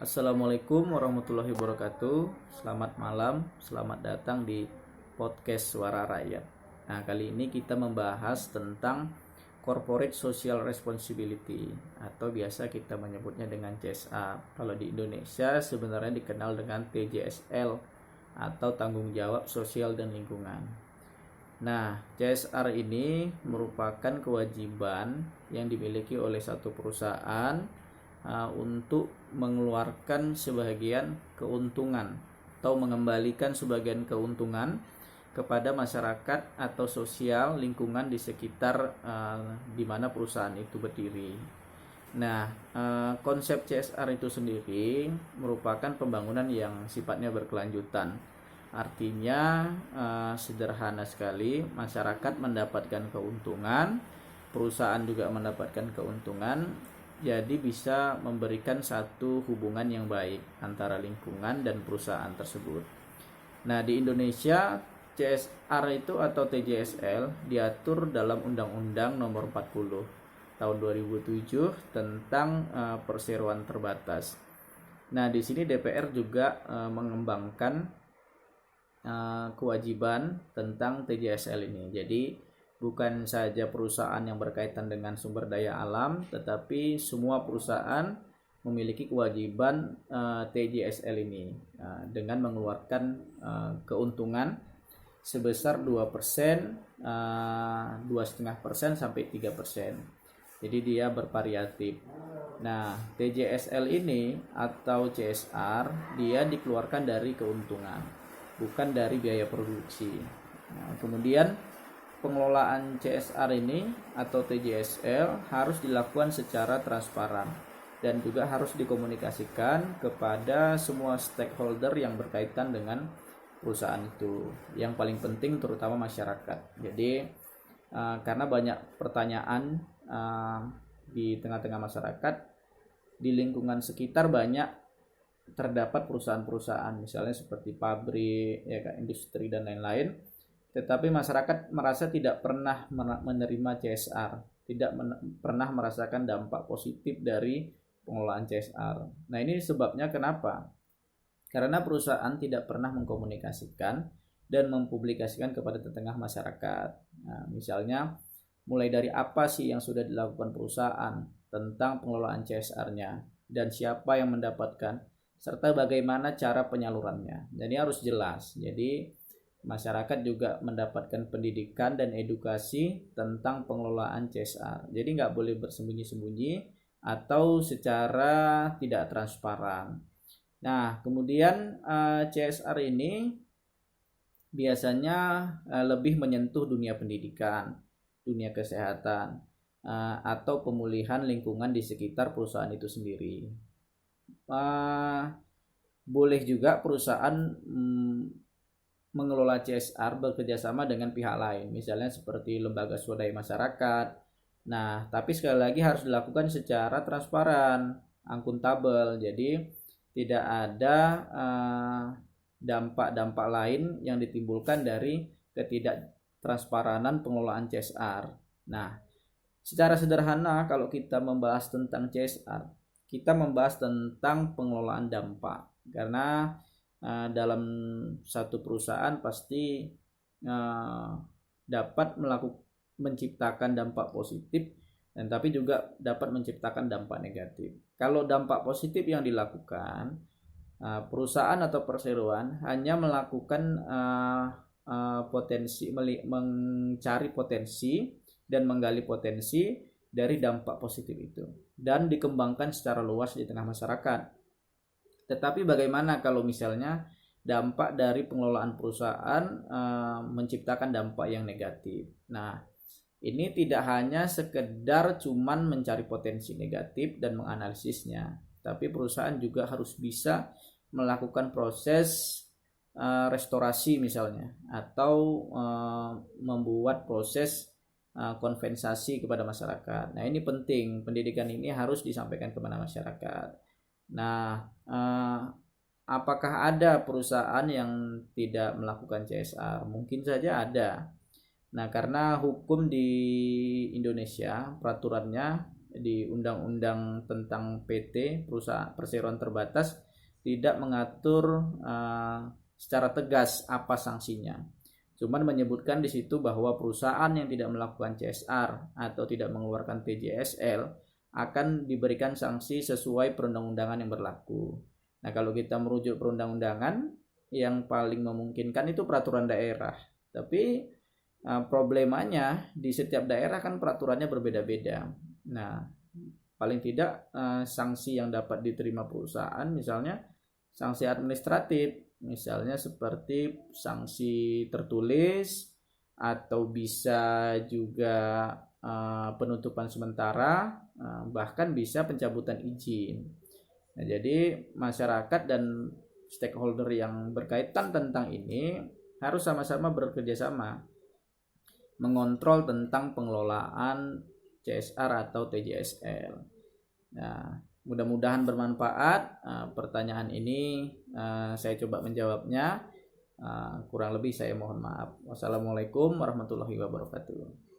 Assalamualaikum warahmatullahi wabarakatuh. Selamat malam, selamat datang di podcast Suara Rakyat. Nah, kali ini kita membahas tentang Corporate Social Responsibility atau biasa kita menyebutnya dengan CSR. Kalau di Indonesia sebenarnya dikenal dengan TJSL atau Tanggung Jawab Sosial dan Lingkungan. Nah, CSR ini merupakan kewajiban yang dimiliki oleh satu perusahaan untuk mengeluarkan sebagian keuntungan atau mengembalikan sebagian keuntungan kepada masyarakat atau sosial lingkungan di sekitar di mana perusahaan itu berdiri. Nah, konsep CSR itu sendiri merupakan pembangunan yang sifatnya berkelanjutan. Artinya sederhana sekali, masyarakat mendapatkan keuntungan, perusahaan juga mendapatkan keuntungan. Jadi bisa memberikan satu hubungan yang baik antara lingkungan dan perusahaan tersebut. Nah, di Indonesia CSR itu atau TJSL diatur dalam Undang-Undang Nomor 40 tahun 2007 tentang perseroan terbatas. Nah, di sini DPR juga mengembangkan kewajiban tentang TJSL ini. Jadi bukan saja perusahaan yang berkaitan dengan sumber daya alam, tetapi semua perusahaan memiliki kewajiban TJSL ini dengan mengeluarkan keuntungan sebesar 2%, 2,5% sampai 3%. Jadi dia bervariatif. Nah, TJSL ini atau CSR dia dikeluarkan dari keuntungan, bukan dari biaya produksi. Nah, kemudian pengelolaan CSR ini atau TJSL harus dilakukan secara transparan dan juga harus dikomunikasikan kepada semua stakeholder yang berkaitan dengan perusahaan itu. Yang paling penting terutama masyarakat. Jadi karena banyak pertanyaan di tengah-tengah masyarakat, di lingkungan sekitar banyak terdapat perusahaan-perusahaan misalnya seperti pabrik, ya kan, industri dan lain-lain. Tetapi masyarakat merasa tidak pernah menerima CSR, tidak pernah merasakan dampak positif dari pengelolaan CSR. Nah, ini sebabnya kenapa? Karena perusahaan tidak pernah mengkomunikasikan dan mempublikasikan kepada tengah masyarakat. Nah, misalnya mulai dari apa sih yang sudah dilakukan perusahaan tentang pengelolaan CSR-nya dan siapa yang mendapatkan serta bagaimana cara penyalurannya. Jadi harus jelas. Jadi masyarakat juga mendapatkan pendidikan dan edukasi tentang pengelolaan CSR. Jadi nggak boleh bersembunyi-sembunyi atau secara tidak transparan. Nah, kemudian CSR ini biasanya lebih menyentuh dunia pendidikan, dunia kesehatan, atau pemulihan lingkungan di sekitar perusahaan itu sendiri. Boleh juga perusahaan mengelola CSR bekerjasama dengan pihak lain, misalnya seperti lembaga swadaya masyarakat. Nah, tapi sekali lagi harus dilakukan secara transparan, akuntabel. Jadi tidak ada dampak-dampak lain yang ditimbulkan dari ketidaktransparan pengelolaan CSR. Nah, secara sederhana kalau kita membahas tentang CSR, kita membahas tentang pengelolaan dampak. Karena dalam satu perusahaan pasti dapat menciptakan dampak positif dan tapi juga dapat menciptakan dampak negatif. Kalau dampak positif yang dilakukan, perusahaan atau perseroan hanya melakukan mencari potensi dan menggali potensi dari dampak positif itu dan dikembangkan secara luas di tengah masyarakat. Tetapi bagaimana kalau misalnya dampak dari pengelolaan perusahaan menciptakan dampak yang negatif? Nah, ini tidak hanya sekedar cuman mencari potensi negatif dan menganalisisnya, tapi perusahaan juga harus bisa melakukan proses restorasi misalnya, atau membuat proses kompensasi kepada masyarakat. Nah, ini penting, pendidikan ini harus disampaikan kepada masyarakat. Nah, apakah ada perusahaan yang tidak melakukan CSR? Mungkin saja ada. Nah, karena hukum di Indonesia peraturannya di undang-undang tentang PT perusahaan perseroan terbatas tidak mengatur secara tegas apa sanksinya. Cuman menyebutkan di situ bahwa perusahaan yang tidak melakukan CSR atau tidak mengeluarkan TJSL akan diberikan sanksi sesuai perundang-undangan yang berlaku. Nah, kalau kita merujuk perundang-undangan, yang paling memungkinkan itu peraturan daerah. Tapi problemanya di setiap daerah kan peraturannya berbeda-beda. Nah, paling tidak sanksi yang dapat diterima perusahaan misalnya sanksi administratif, misalnya seperti sanksi tertulis atau bisa juga penutupan sementara, bahkan bisa pencabutan izin. Nah, jadi masyarakat dan stakeholder yang berkaitan tentang ini harus sama-sama bekerja sama mengontrol tentang pengelolaan CSR atau TJSL. Nah, mudah-mudahan bermanfaat. Pertanyaan ini saya coba menjawabnya. Kurang lebih saya mohon maaf. Wassalamualaikum warahmatullahi wabarakatuh.